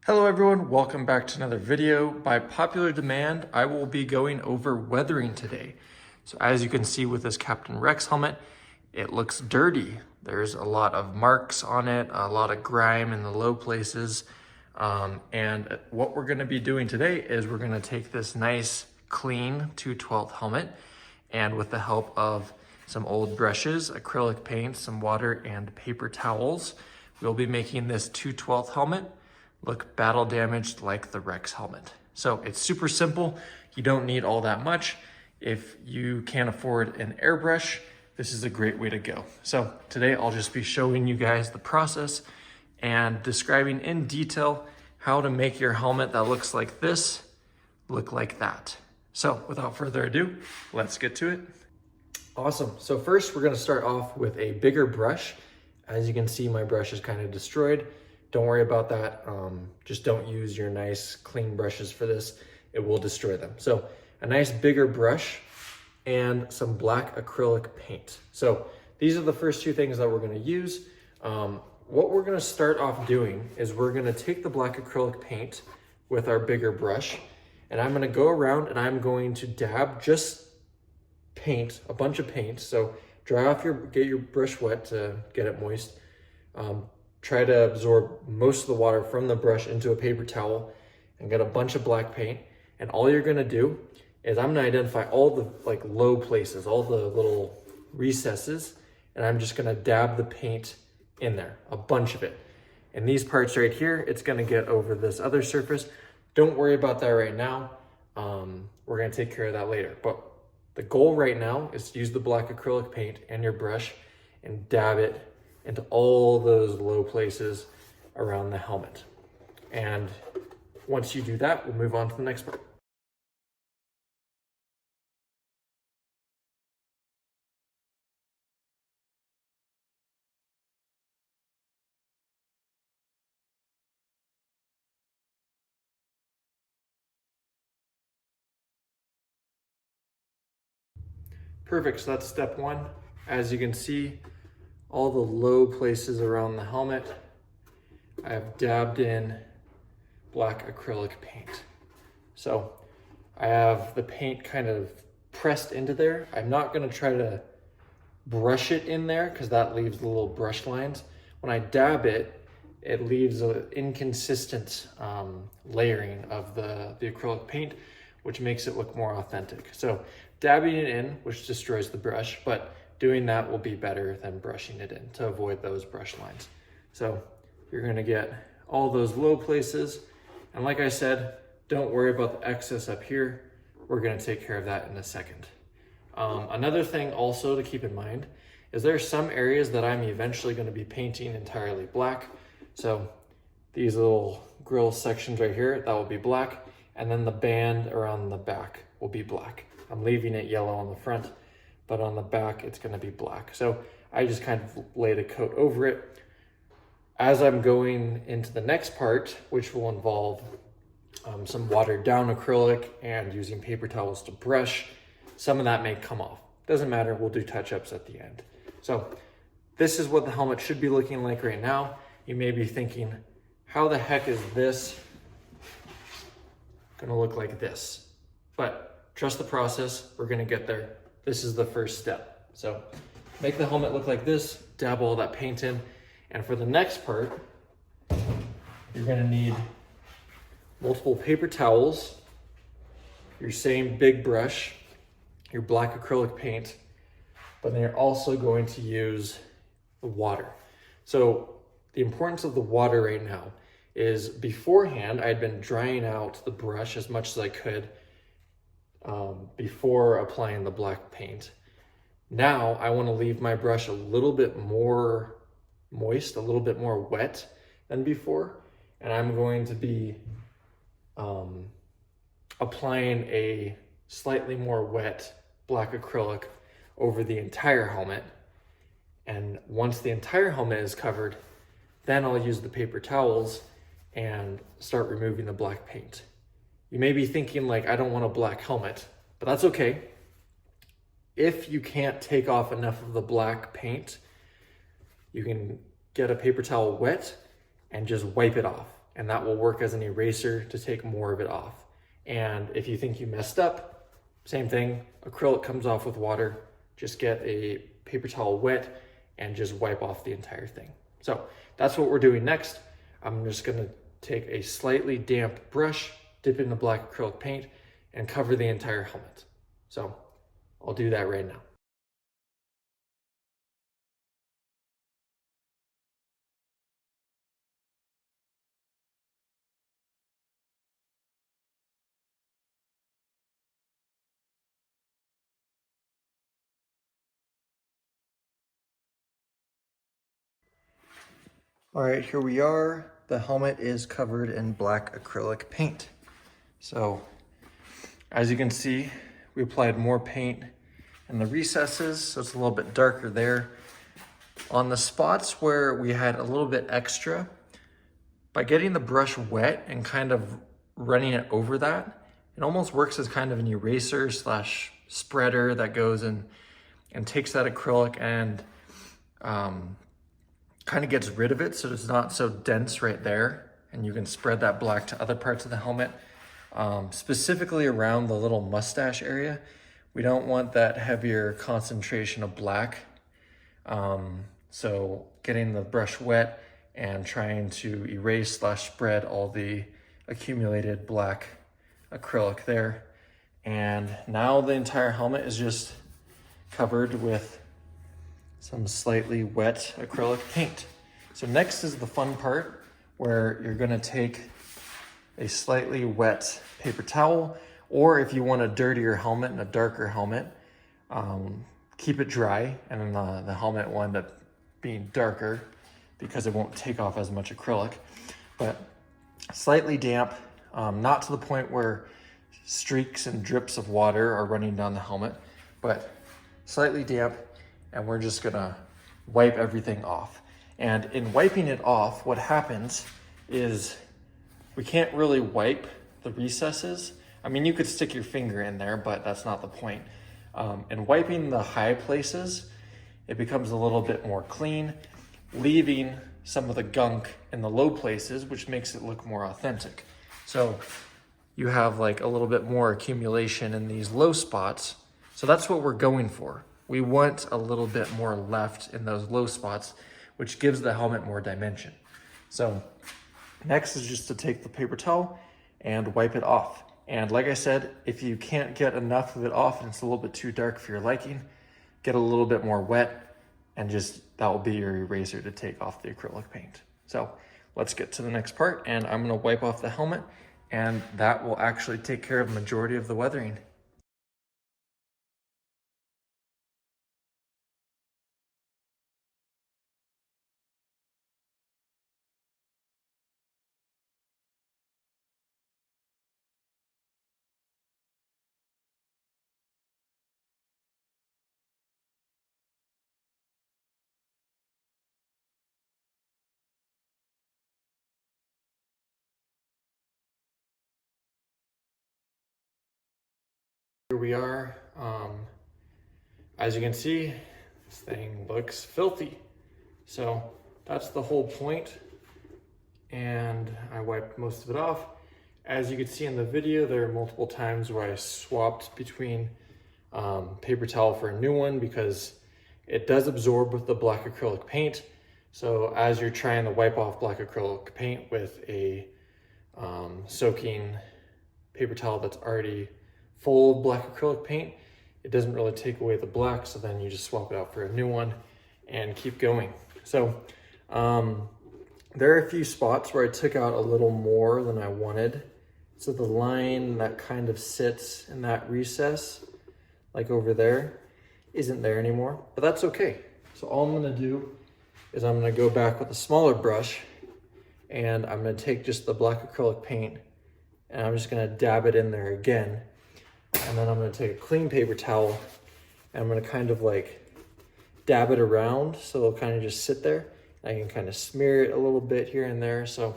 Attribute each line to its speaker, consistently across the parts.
Speaker 1: Hello everyone, welcome back to another video. By popular demand, I will be going over weathering today. So as you can see with this Captain Rex helmet, it looks dirty. There's a lot of marks on it, a lot of grime in the low places. And what we're gonna be doing today is we're gonna take this nice, clean 2/12 helmet, and with the help of some old brushes, acrylic paint, some water, and paper towels, we'll be making this 2/12 helmet look battle damaged like the Rex helmet. So it's super simple. You don't need all that much. If you can't afford an airbrush, this is a great way to go. So today I'll just be showing you guys the process and describing in detail how to make your helmet that looks like this look like that. So without further ado, let's get to it. Awesome. So first we're going to start off with a bigger brush. As you can see, my brush is kind of destroyed. Don't worry about that. Just don't use your nice clean brushes for this. It will destroy them. So a nice bigger brush and some black acrylic paint. So these are the first two things that we're going to use. What we're going to start off doing is we're going to take the black acrylic paint with our bigger brush, and I'm going to go around and I'm going to dab just paint, a bunch of paint. So get your brush wet to get it moist. Try to absorb most of the water from the brush into a paper towel and get a bunch of black paint. And all you're gonna do is I'm gonna identify all the low places, all the little recesses, and I'm just gonna dab the paint in there, a bunch of it. And these parts right here, it's gonna get over this other surface. Don't worry about that right now. We're gonna take care of that later. But the goal right now is to use the black acrylic paint and your brush and dab it into all those low places around the helmet. And once you do that, we'll move on to the next part. Perfect, so that's step one. As you can see, all the low places around the helmet, I have dabbed in black acrylic paint. So I have the paint kind of pressed into there. I'm not gonna try to brush it in there because that leaves the little brush lines. When I dab it, it leaves an inconsistent layering of the acrylic paint, which makes it look more authentic. So dabbing it in, which destroys the brush, but doing that will be better than brushing it in to avoid those brush lines. So you're gonna get all those low places. And like I said, don't worry about the excess up here. We're gonna take care of that in a second. Another thing also to keep in mind is there are some areas that I'm eventually gonna be painting entirely black. So these little grill sections right here, that will be black. And then the band around the back will be black. I'm leaving it yellow on the front, but on the back, it's gonna be black. So I just kind of laid a coat over it. As I'm going into the next part, which will involve some watered down acrylic and using paper towels to brush, some of that may come off. Doesn't matter, we'll do touch-ups at the end. So this is what the helmet should be looking like right now. You may be thinking, how the heck is this gonna look like this? But trust the process, we're gonna get there. This is the first step. So make the helmet look like this, dab all that paint in, and for the next part, you're gonna need multiple paper towels, your same big brush, your black acrylic paint, but then you're also going to use the water. So the importance of the water right now is beforehand, I'd been drying out the brush as much as I could before applying the black paint. Now I want to leave my brush a little bit more moist, a little bit more wet than before, and I'm going to be applying a slightly more wet black acrylic over the entire helmet. And once the entire helmet is covered, then I'll use the paper towels and start removing the black paint. You may be thinking I don't want a black helmet, but that's okay. If you can't take off enough of the black paint, you can get a paper towel wet and just wipe it off. and that will work as an eraser to take more of it off. And if you think you messed up, same thing, acrylic comes off with water. Just get a paper towel wet and just wipe off the entire thing. So that's what we're doing next. I'm just gonna take a slightly damp brush, dip in the black acrylic paint, and cover the entire helmet. So I'll do that right now. All right, here we are. The helmet is covered in black acrylic paint. So as you can see, we applied more paint in the recesses, so it's a little bit darker there. On the spots where we had a little bit extra, by getting the brush wet and kind of running it over that, it almost works as kind of an eraser slash spreader that goes in and takes that acrylic and kind of gets rid of it so it's not so dense right there, and you can spread that black to other parts of the helmet, specifically around the little mustache area. We don't want that heavier concentration of black. So getting the brush wet and trying to erase slash spread all the accumulated black acrylic there. And now the entire helmet is just covered with some slightly wet acrylic paint. So next is the fun part, where you're gonna take a slightly wet paper towel, or if you want a dirtier helmet and a darker helmet, keep it dry, and then the helmet will end up being darker because it won't take off as much acrylic, but slightly damp, not to the point where streaks and drips of water are running down the helmet, but slightly damp, and we're just gonna wipe everything off. And in wiping it off, what happens is we can't really wipe the recesses. I mean, you could stick your finger in there, but that's not the point. And wiping the high places, it becomes a little bit more clean, leaving some of the gunk in the low places, which makes it look more authentic. So you have like a little bit more accumulation in these low spots. So that's what we're going for. We want a little bit more left in those low spots, which gives the helmet more dimension. So next is just to take the paper towel and wipe it off. And like I said, if you can't get enough of it off and it's a little bit too dark for your liking, get a little bit more wet, and just that will be your eraser to take off the acrylic paint. So let's get to the next part, and I'm gonna wipe off the helmet, and that will actually take care of the majority of the weathering. Here we are. As you can see, this thing looks filthy. So that's the whole point. And I wiped most of it off. As you can see in the video, there are multiple times where I swapped between paper towel for a new one because it does absorb with the black acrylic paint. So as you're trying to wipe off black acrylic paint with a soaking paper towel that's already full of black acrylic paint, it doesn't really take away the black, so then you just swap it out for a new one and keep going. So there are a few spots where I took out a little more than I wanted. So the line that kind of sits in that recess, like over there, isn't there anymore, but that's okay. So all I'm gonna do is I'm gonna go back with a smaller brush, and I'm gonna take just the black acrylic paint, and I'm just gonna dab it in there again. And then I'm gonna take a clean paper towel, and I'm gonna kind of like dab it around so it'll kind of just sit there. I can kind of smear it a little bit here and there so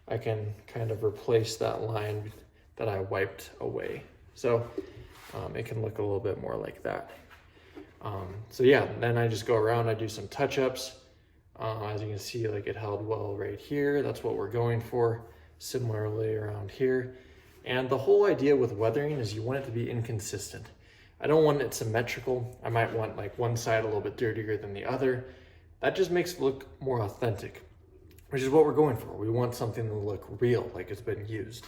Speaker 1: I can kind of replace that line that I wiped away. So it can look a little bit more like that. So yeah, then I just go around, I do some touch-ups. As you can see, like it held well right here. That's what we're going for. similarly around here. And the whole idea with weathering is you want it to be inconsistent. I don't want it symmetrical. I might want like one side a little bit dirtier than the other. That just makes it look more authentic, which is what we're going for. We want something to look real, like it's been used.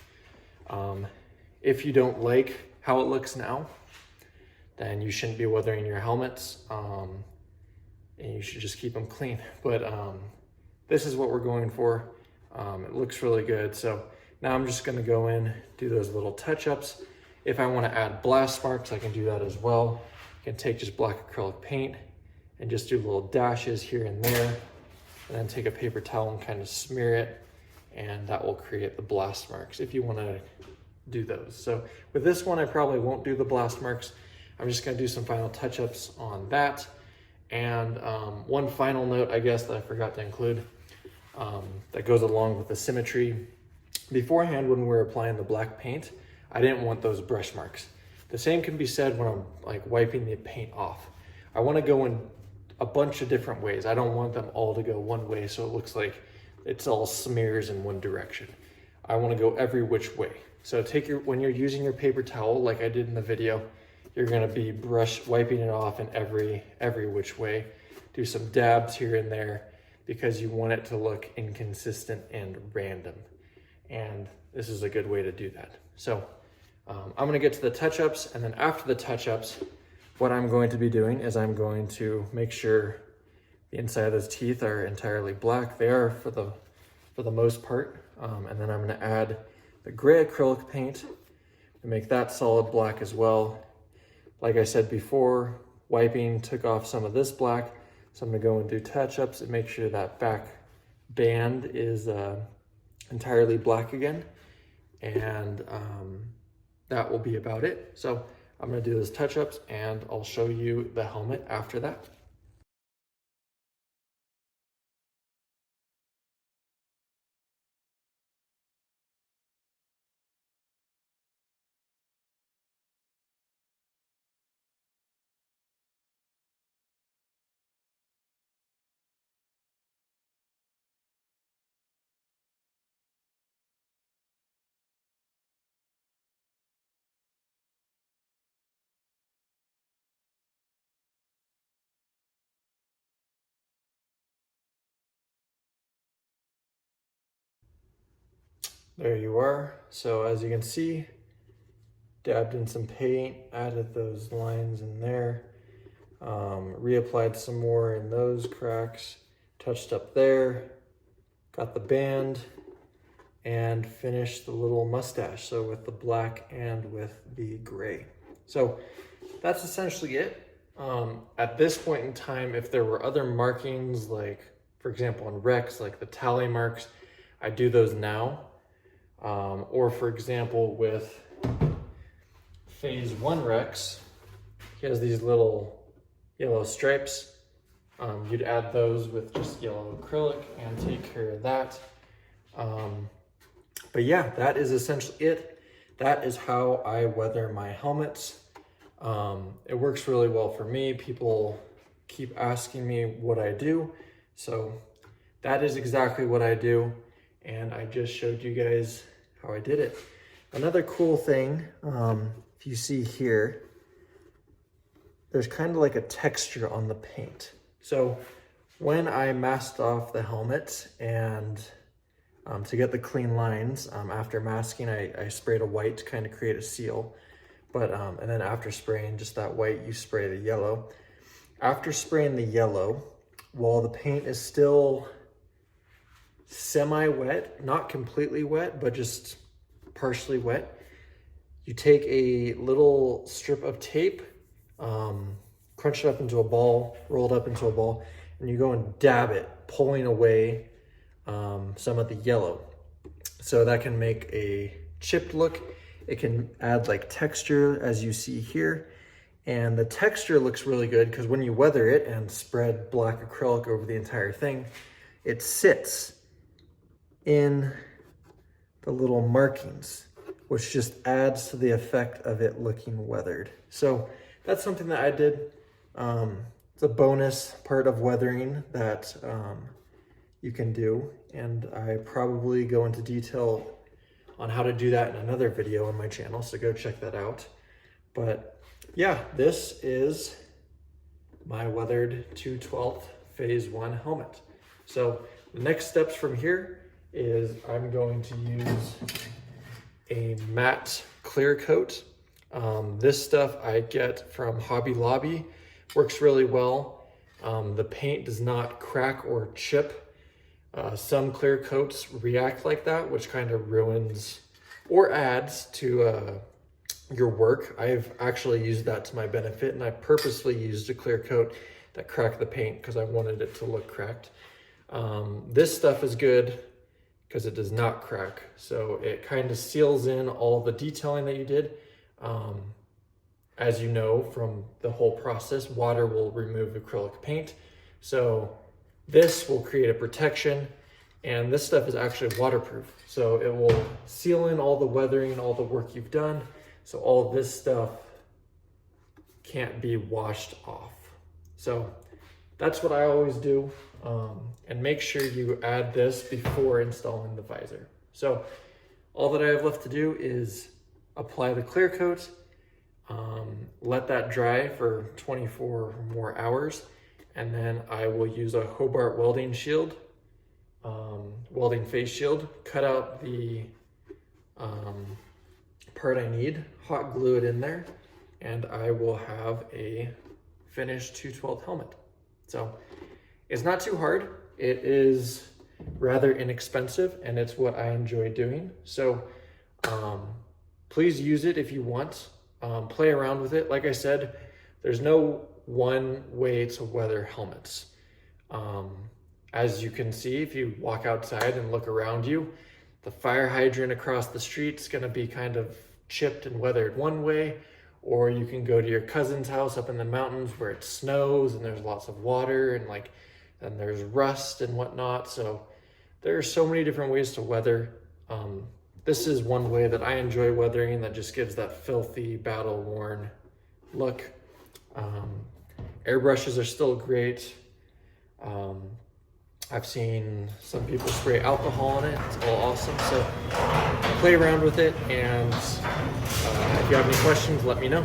Speaker 1: If you don't like how it looks now, then you shouldn't be weathering your helmets, and you should just keep them clean. But this is what we're going for. It looks really good. So now I'm just gonna go in, do those little touch-ups. If I wanna add blast marks, I can do that as well. I can take just black acrylic paint and just do little dashes here and there, and then take a paper towel and kind of smear it, and that will create the blast marks if you wanna do those. So with this one, I probably won't do the blast marks. I'm just gonna do some final touch-ups on that. And one final note, I guess, that I forgot to include that goes along with the symmetry. Beforehand, when we were applying the black paint, I didn't want those brush marks. The same can be said when I'm like wiping the paint off. I wanna go in a bunch of different ways. I don't want them all to go one way so it looks like it's all smears in one direction. I wanna go every which way. So when you're using your paper towel, like I did in the video, you're gonna be wiping it off in every which way. Do some dabs here and there because you want it to look inconsistent and random. And this is a good way to do that. So I'm gonna get to the touch-ups, and then after the touch-ups, what I'm going to be doing is I'm going to make sure the inside of those teeth are entirely black. They are for the most part. And then I'm gonna add the gray acrylic paint to make that solid black as well. Like I said before, wiping took off some of this black, so I'm gonna go and do touch-ups and make sure that back band is entirely black again. And that will be about it. So I'm gonna do those touch-ups and I'll show you the helmet after that. There you are. So as you can see, dabbed in some paint, added those lines in there, reapplied some more in those cracks, touched up there, got the band, and finished the little mustache. So with the black and with the gray. So that's essentially it. At this point in time, if there were other markings, like for example on Rex, like the tally marks, I do those now. Or for example, with Phase 1 Rex, he has these little yellow stripes. You'd add those with just yellow acrylic and take care of that. But yeah, that is essentially it. That is how I weather my helmets. It works really well for me. People keep asking me what I do. So that is exactly what I do. And I just showed you guys how I did it. Another cool thing, if you see here, there's kind of like a texture on the paint. So when I masked off the helmet and to get the clean lines, after masking, I sprayed a white to kind of create a seal. But, and then after spraying just that white, you spray the yellow. After spraying the yellow, while the paint is still semi-wet, not completely wet, but just partially wet, you take a little strip of tape, crunch it up into a ball, roll it up into a ball, and you go and dab it, pulling away some of the yellow. So that can make a chipped look. It can add like texture, as you see here. And the texture looks really good because when you weather it and spread black acrylic over the entire thing, it sits in the little markings, which just adds to the effect of it looking weathered. So that's something that I did. It's a bonus part of weathering that you can do, and I probably go into detail on how to do that in another video on my channel, so go check that out. But yeah, this is my weathered 2/12 phase 1 helmet. So the next steps from here is I'm going to use a matte clear coat. This stuff I get from Hobby Lobby, works really well. The paint does not crack or chip. Some clear coats react like that, which kind of ruins or adds to your work. I've actually used that to my benefit, and I purposely used a clear coat that cracked the paint because I wanted it to look cracked. This stuff is good because it does not crack. So it kind of seals in all the detailing that you did. As you know from the whole process, water will remove acrylic paint. So this will create a protection, and this stuff is actually waterproof. So it will seal in all the weathering and all the work you've done. So all this stuff can't be washed off. So that's what I always do. And make sure you add this before installing the visor. So all that I have left to do is apply the clear coat, let that dry for 24 more hours, and then I will use a Hobart welding shield, welding face shield, cut out the part I need, hot glue it in there, and I will have a finished 2/12 helmet. So it's not too hard. It is rather inexpensive, and it's what I enjoy doing. So please use it if you want. Play around with it. Like I said, there's no one way to weather helmets. As you can see, if you walk outside and look around you, the fire hydrant across the street is going to be kind of chipped and weathered one way, or you can go to your cousin's house up in the mountains where it snows and there's lots of water and there's rust and whatnot. So there are so many different ways to weather. This is one way that I enjoy weathering that just gives that filthy, battle-worn look. Airbrushes are still great. I've seen some people spray alcohol on it. It's all awesome. So play around with it, and if you have any questions, let me know.